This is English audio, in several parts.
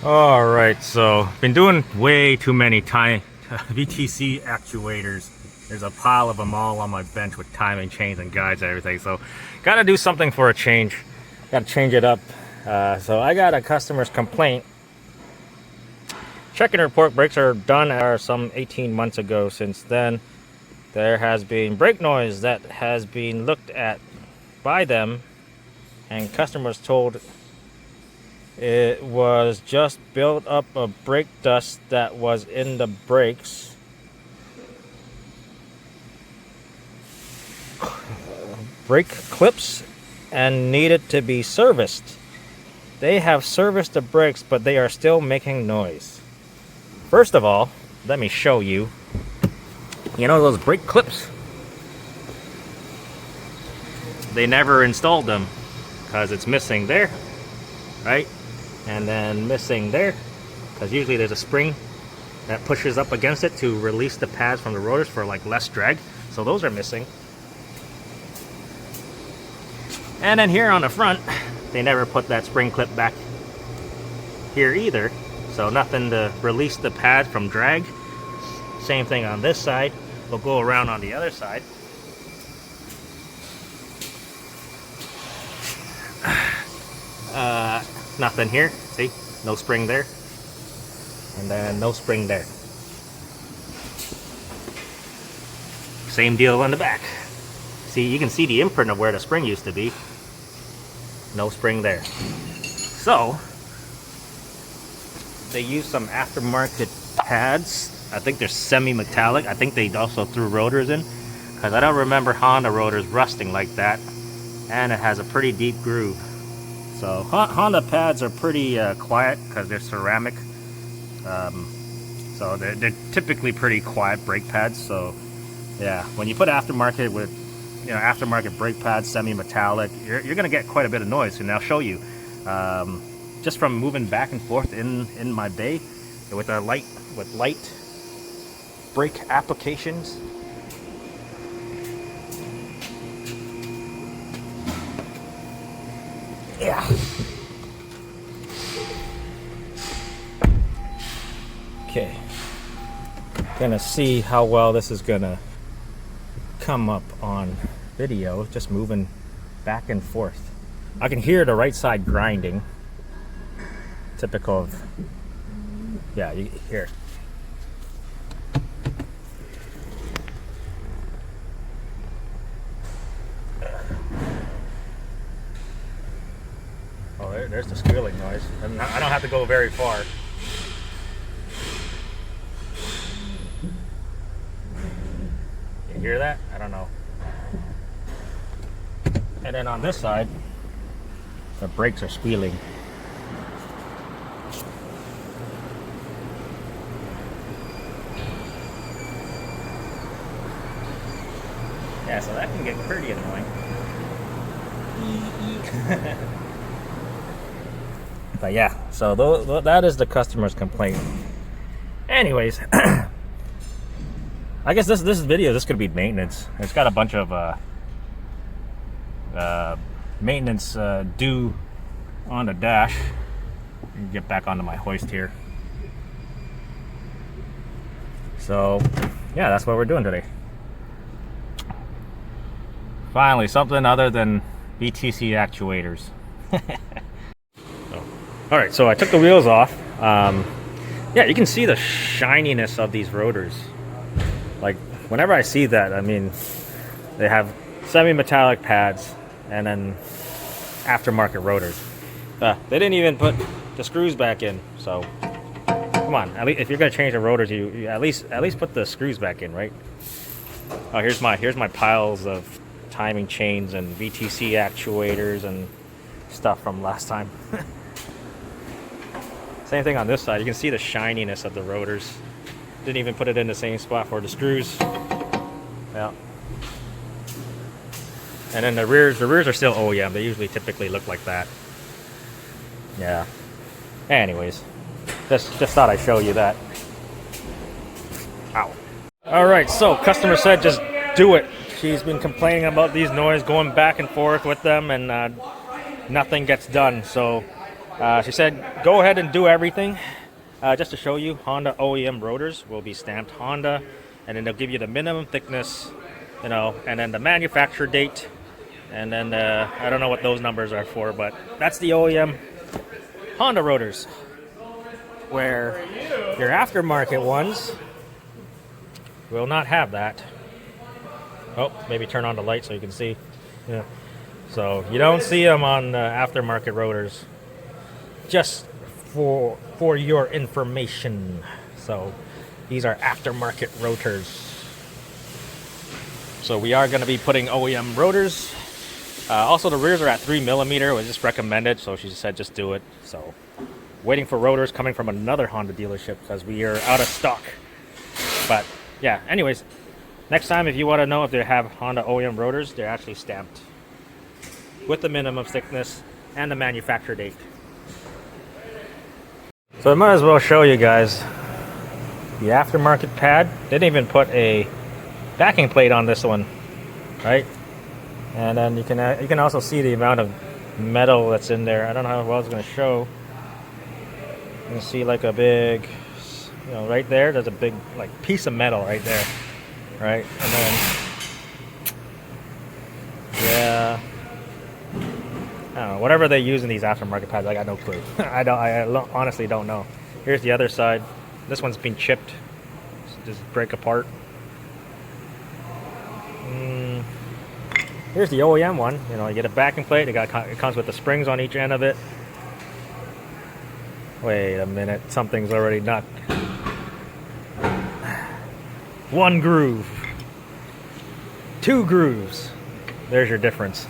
All right, so been doing way too many VTC actuators. There's a pile of them all on my bench with timing chains and guides and everything. So, gotta do something for a change. Gotta change it up. So I got a customer's complaint. Check and report brakes are done some 18 months ago. Since then, there has been brake noise that has been looked at by them, and customers told it was just built up of brake dust that was in the brakes. Brake clips and needed to be serviced. They have serviced the brakes, but they are still making noise. First of all, let me show you. You know those brake clips? They never installed them because it's missing there, right? And then missing there, because usually there's a spring that pushes up against it to release the pads from the rotors for like less drag. So those are missing. And then here on the front, they never put that spring clip back here either. So nothing to release the pad from drag. Same thing on this side. We'll go around on the other side. Nothing here. See? No spring there. And then no spring there. Same deal on the back. See, you can see the imprint of where the spring used to be. No spring there. So, they use some aftermarket pads. I think they're semi-metallic. I think they also threw rotors in, because I don't remember Honda rotors rusting like that. And it has a pretty deep groove. So Honda pads are pretty quiet because they're ceramic. So they're typically pretty quiet brake pads. So yeah, when you put aftermarket with aftermarket brake pads, semi-metallic, you're gonna get quite a bit of noise. And I'll show you. Just from moving back and forth in my bay with light brake applications. Yeah. Okay. Gonna see how well this is gonna come up on video, just moving back and forth. I can hear the right side grinding. Typical of, yeah, you hear. Oh, there's the squealing noise. I don't have to go very far. You hear that? I don't know. And then on this side, the brakes are squealing. Yeah, so that can get pretty annoying. But yeah, so that is the customer's complaint. Anyways, I guess this could be maintenance. It's got a bunch of maintenance due on the dash. Get back onto my hoist here. So yeah, that's what we're doing today. Finally, something other than VTC actuators. All right, so I took the wheels off. Yeah, you can see the shininess of these rotors. Like, whenever I see that, I mean, they have semi-metallic pads and then aftermarket rotors. They didn't even put the screws back in, so come on. At least if you're gonna change the rotors, you at least put the screws back in, right? Oh, here's my piles of timing chains and VTC actuators and stuff from last time. Same thing on this side. You can see the shininess of the rotors. Didn't even put it in the same spot for the screws. Yeah. And then the rears are still OEM. They usually typically look like that. Yeah. Anyways, just thought I'd show you that. Ow. All right, so customer said just do it. She's been complaining about these noise, going back and forth with them, and nothing gets done. So She said, go ahead and do everything. Just to show you, Honda OEM rotors will be stamped Honda, and then they'll give you the minimum thickness, you know, and then the manufacturer date, and then I don't know what those numbers are for, but that's the OEM Honda rotors. Where your aftermarket ones will not have that. Oh, maybe turn on the light so you can see. Yeah. So you don't see them on aftermarket rotors. Just for your information. So these are aftermarket rotors. So we are going to be putting OEM rotors. Also, the rears are at 3mm. It was just recommended, so she said just do it. So waiting for rotors coming from another Honda dealership because we are out of stock. But yeah, anyways, next time if you want to know if they have Honda OEM rotors, they're actually stamped with the minimum thickness and the manufacturer date. So I might as well show you guys the aftermarket pad. They didn't even put a backing plate on this one, right? And then you can also see the amount of metal that's in there. I don't know how well it's going to show. You can see like a big, you know, right there. There's a big like piece of metal right there, right? And then yeah, I don't know, whatever they use in these aftermarket pads, I got no clue. I honestly don't know. Here's the other side. This one's been chipped. Just break apart. Here's the OEM one. You know, you get a backing plate. It comes with the springs on each end of it. Wait a minute, something's already not. One groove. Two grooves. There's your difference.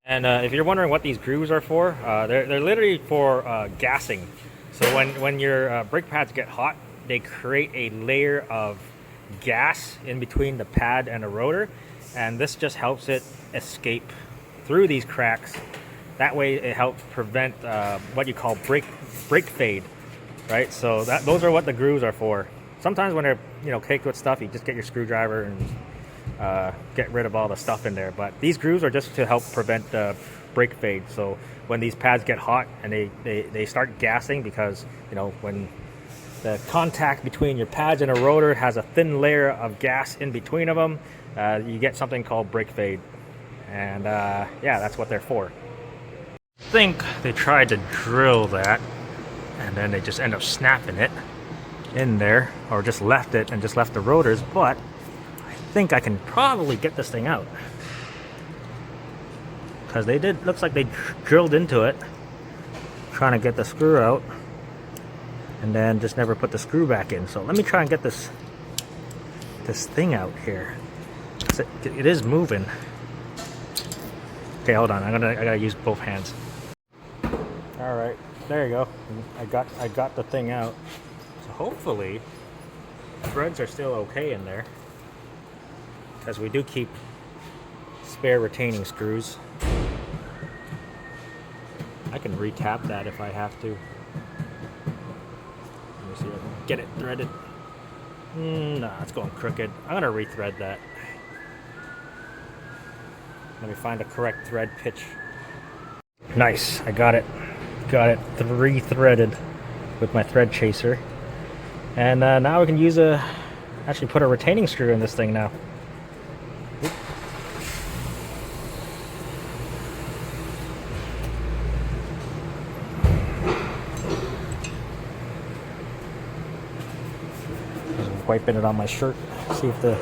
And if you're wondering what these grooves are for, they're literally for gassing. So when your brake pads get hot, they create a layer of gas in between the pad and the rotor, and this just helps it escape through these cracks. That way it helps prevent what you call brake fade, right? So those are what the grooves are for. Sometimes when they're, you know, caked with stuff, you just get your screwdriver and get rid of all the stuff in there. But these grooves are just to help prevent brake fade. So when these pads get hot and they start gassing, because, you know, when the contact between your pads and a rotor has a thin layer of gas in between of them, you get something called brake fade. And yeah, that's what they're for. I think they tried to drill that and then they just end up snapping it in there, or just left it and just left the rotors, but I think I can probably get this thing out, because looks like they drilled into it trying to get the screw out and then just never put the screw back in. So let me try and get this thing out here. It is moving. Okay, hold on. I gotta use both hands. All right, there you go. I got the thing out. So hopefully, threads are still okay in there, because we do keep spare retaining screws. I can re-tap that if I have to. Let me see if I can get it threaded. Nah, it's going crooked. I'm gonna re-thread that. Let me find the correct thread pitch. Nice, I got it. Got it re-threaded with my thread chaser. And now we can actually put a retaining screw in this thing now. Oop. Just wiping it on my shirt. See if the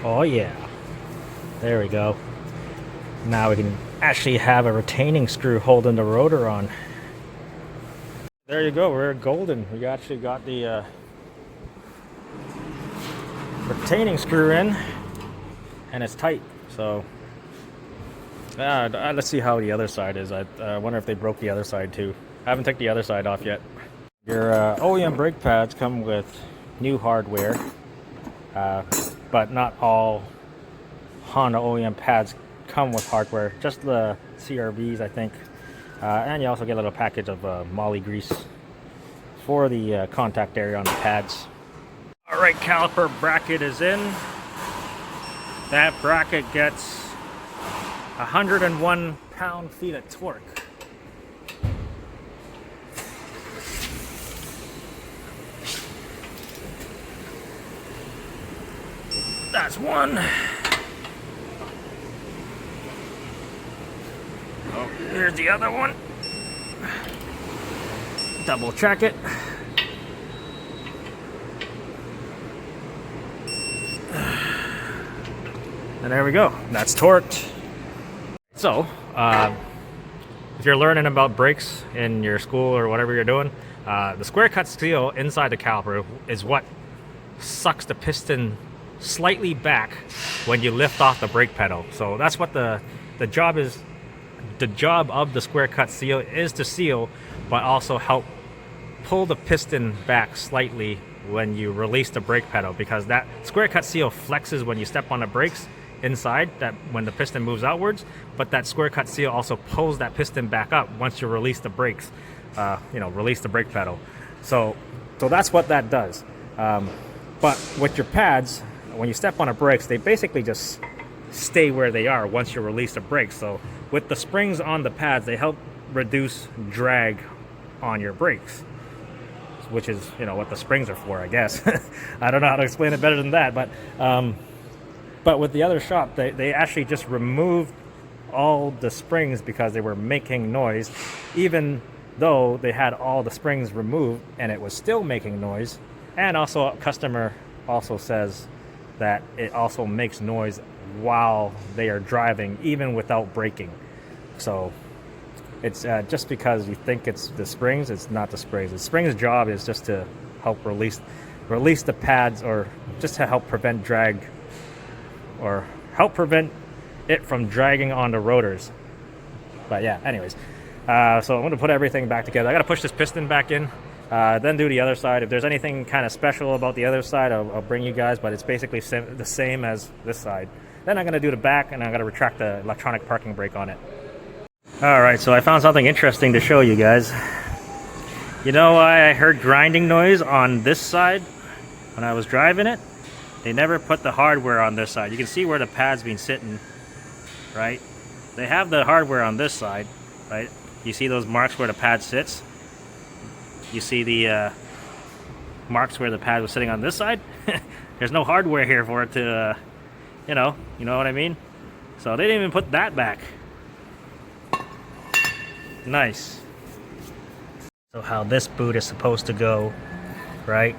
oh yeah, there we go. Now we can actually have a retaining screw holding the rotor on. There you go, we're golden. We actually got the retaining screw in, and it's tight. So let's see how the other side is. I wonder if they broke the other side too. I haven't taken the other side off yet. Your OEM brake pads come with new hardware. But not all Honda OEM pads come with hardware, just the CRVs, I think. And you also get a little package of moly grease for the contact area on the pads. right caliper bracket is in. That bracket gets 101 pound-feet of torque. That's one. Oh, here's the other one. Double check it. And there we go. That's torqued. So, if you're learning about brakes in your school or whatever you're doing, the square cut steel inside the caliper is what sucks the piston slightly back when you lift off the brake pedal. So that's what the job is. The job of the square cut seal is to seal, but also help pull the piston back slightly when you release the brake pedal, because that square cut seal flexes when you step on the brakes inside, that when the piston moves outwards, but that square cut seal also pulls that piston back up once you release the brakes, release the brake pedal. So that's what that does. But with your pads, when you step on the brakes, they basically just stay where they are once you release the brakes. So with the springs on the pads, they help reduce drag on your brakes, which is, what the springs are for, I guess. I don't know how to explain it better than that, but with the other shop, they actually just removed all the springs because they were making noise, even though they had all the springs removed and it was still making noise. And also, a customer also says that it also makes noise while they are driving, even without braking. So it's just because you think it's the springs, it's not the springs. The springs' job is just to help release the pads, or just to help prevent drag, or help prevent it from dragging on the rotors. But yeah, anyways, so I'm going to put everything back together. I got to push this piston back in, then do the other side. If there's anything kind of special about the other side, I'll bring you guys, but it's basically the same as this side. Then I'm going to do the back, and I'm going to retract the electronic parking brake on it. Alright, so I found something interesting to show you guys. You know why I heard grinding noise on this side when I was driving it? They never put the hardware on this side. You can see where the pad's been sitting, right? They have the hardware on this side, right? You see those marks where the pad sits? You see the marks where the pad was sitting on this side? There's no hardware here for it to, you know what I mean? So they didn't even put that back. Nice. So how this boot is supposed to go, right?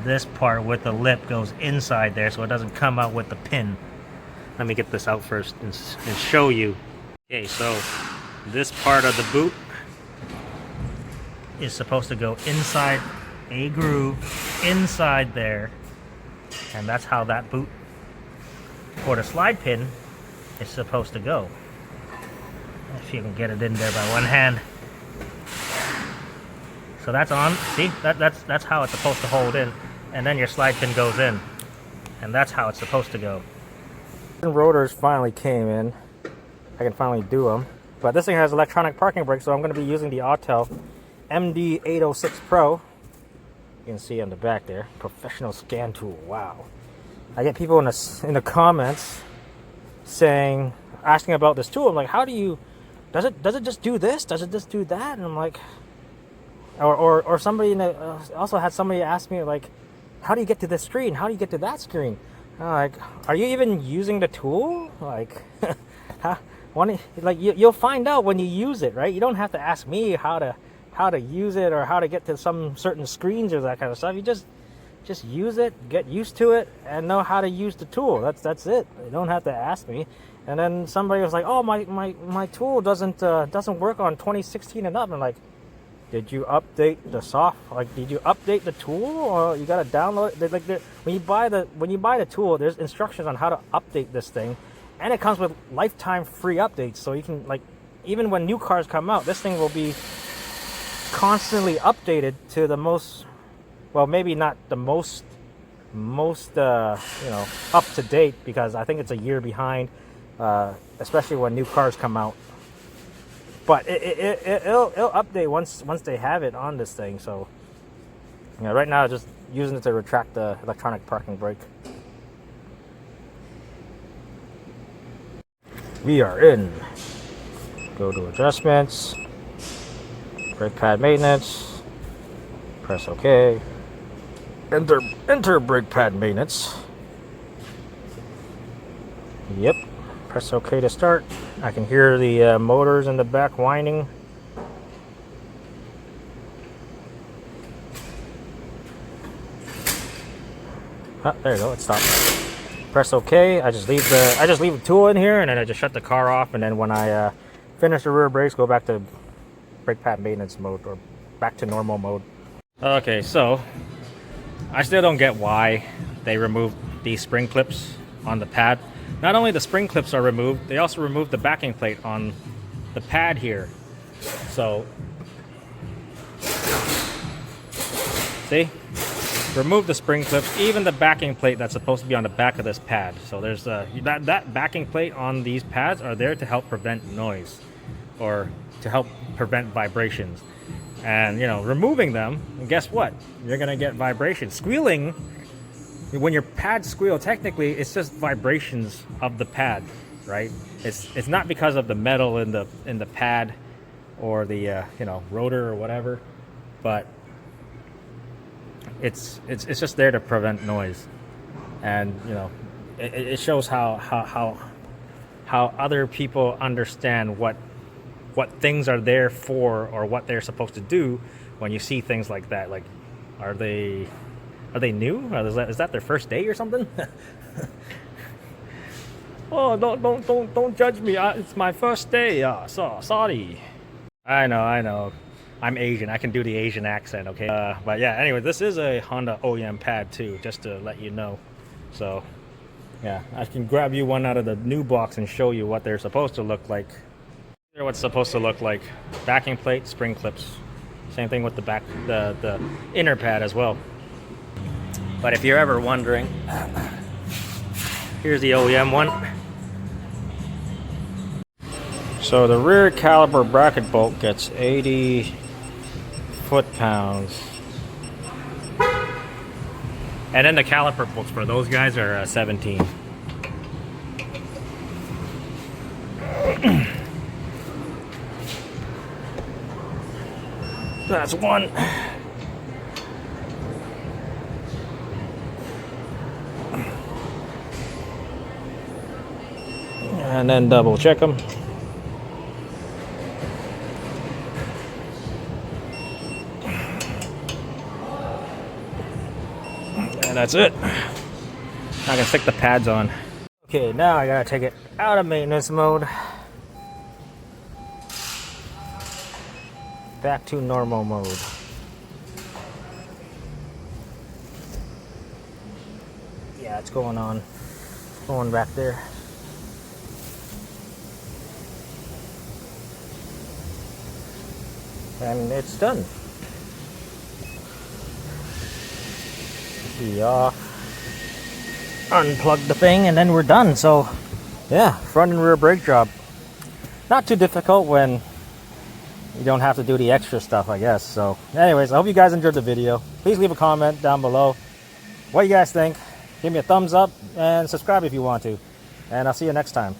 This part with the lip goes inside there, so it doesn't come out with the pin. Let me get this out first and show you. Okay, so this part of the boot is supposed to go inside a groove inside there, and that's how that boot for the slide pin is supposed to go. If you can get it in there by one hand. So that's on. See, that's how it's supposed to hold in, and then your slide pin goes in, and that's how it's supposed to go. Rotors finally came in. I can finally do them, but this thing has electronic parking brake, so I'm going to be using the Autel MD806 Pro. You can see on the back there, professional scan tool. Wow. I get people in the comments asking about this tool. I'm like, how do you? Does it just do this? Does it just do that? And I'm like, or somebody also had somebody ask me, like, how do you get to this screen? How do you get to that screen? And I'm like, are you even using the tool? Like, you'll find out when you use it, right? You don't have to ask me how to use it or how to get to some certain screens or that kind of stuff. You just use it, get used to it, and know how to use the tool. That's it. You don't have to ask me. And then somebody was like, "Oh, my tool doesn't work on 2016 and up." And I'm like, did you update the did you update the tool, or you gotta download it? Like, when you buy the tool, there's instructions on how to update this thing, and it comes with lifetime free updates. So you can, like, even when new cars come out, this thing will be constantly updated to the most, well, maybe not the most up to date, because I think it's a year behind. Especially when new cars come out, but it'll update once they have it on this thing. So Yeah, right now, just using it to retract the electronic parking brake. We are in. Go to adjustments, brake pad maintenance, press OK. Enter brake pad maintenance. Yep, press OK to start. I can hear the motors in the back whining. Oh, there you go. It stopped. Press OK. I just leave the tool in here, and then I just shut the car off. And then when I finish the rear brakes, go back to brake pad maintenance mode, or back to normal mode. Okay, so I still don't get why they removed these spring clips on the pad. Not only the spring clips are removed, they also removed the backing plate on the pad here. So, see? Remove the spring clips, even the backing plate that's supposed to be on the back of this pad. So there's that backing plate on these pads are there to help prevent noise, or to help prevent vibrations. And, you know, removing them, and guess what? You're gonna get vibrations. Squealing, when your pads squeal, technically it's just vibrations of the pad, right? It's not because of the metal in the pad or the you know, rotor or whatever, but it's just there to prevent noise. And, you know, it shows how other people understand what things are there for, or what they're supposed to do when you see things like that. Like, are they new? Is that their first day or something? Oh, don't judge me. It's my first day. Sorry. I know. I'm Asian. I can do the Asian accent, okay? But yeah, anyway, this is a Honda OEM pad too, just to let you know. So, yeah, I can grab you one out of the new box and show you what they're supposed to look like. Here's what it's supposed to look like. Backing plate, spring clips. Same thing with the back, the inner pad as well. But if you're ever wondering, here's the OEM one. So the rear caliper bracket bolt gets 80 foot-pounds. And then the caliper bolts for those guys are 17. That's one. And then double check them. And that's it. I can stick the pads on. Okay, now I gotta take it out of maintenance mode. Back to normal mode. Yeah, it's going on. Going back there. And it's done. Key off. Unplug the thing, and then we're done. So, yeah, front and rear brake job. Not too difficult when you don't have to do the extra stuff, I guess. So, anyways, I hope you guys enjoyed the video. Please leave a comment down below what you guys think. Give me a thumbs up and subscribe if you want to. And I'll see you next time.